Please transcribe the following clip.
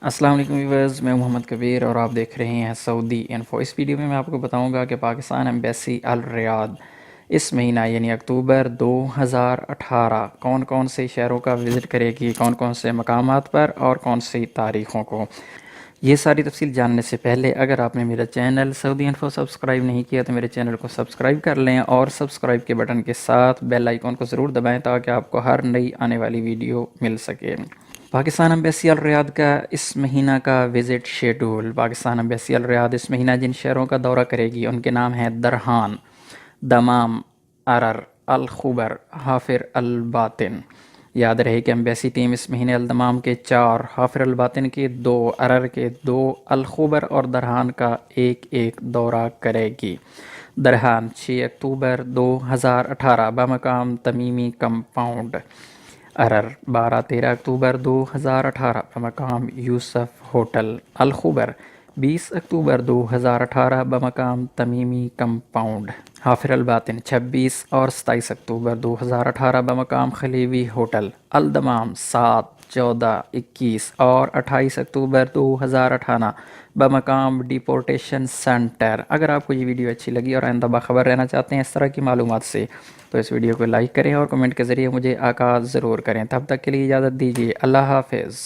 السلام علیکم ویورز، میں محمد کبیر اور آپ دیکھ رہے ہیں سعودی انفو۔ اس ویڈیو میں آپ کو بتاؤں گا کہ پاکستان ایمبیسی الریاض اس مہینہ یعنی اکتوبر 2018 کون کون سے شہروں کا وزٹ کرے گی، کون کون سے مقامات پر اور کون سی تاریخوں کو۔ یہ ساری تفصیل جاننے سے پہلے اگر آپ نے میرا چینل سعودی انفو سبسکرائب نہیں کیا تو میرے چینل کو سبسکرائب کر لیں اور سبسکرائب کے بٹن کے ساتھ بیل آئیکن کو ضرور دبائیں تاکہ آپ کو ہر نئی آنے والی ویڈیو مل سکے۔ پاکستان ایمبیسی الریاض کا اس مہینہ کا وزٹ شیڈول۔ پاکستان ایمبیسی الریاض اس مہینہ جن شہروں کا دورہ کرے گی ان کے نام ہیں درہان، دمام، ارر، الخبر، حافر الباطن۔ یاد رہے کہ ایمبیسی ٹیم اس مہینے الدمام کے 4، حافر الباطن کے 2، ارر کے 2، الخبر اور درہان کا ایک ایک دورہ کرے گی۔ درہان 6 اکتوبر 2018 بمقام تمیمی کمپاؤنڈ، ارر 12-13 اکتوبر 2018 بمقام یوسف ہوٹل، الخبر 20 اکتوبر 2018 بمقام تمیمی کمپاؤنڈ، حافر الباطن 26 اور 27 اکتوبر 2018 بمقام خلیوی ہوٹل، الدمام 7، 14، 21 اور 28 اکتوبر 2018 بمقام ڈیپورٹیشن سینٹر۔ اگر آپ کو یہ ویڈیو اچھی لگی اور آئندہ باخبر رہنا چاہتے ہیں اس طرح کی معلومات سے تو اس ویڈیو کو لائک کریں اور کمنٹ کے ذریعے مجھے آغاز ضرور کریں۔ تب تک کے لیے اجازت دیجیے، اللہ حافظ۔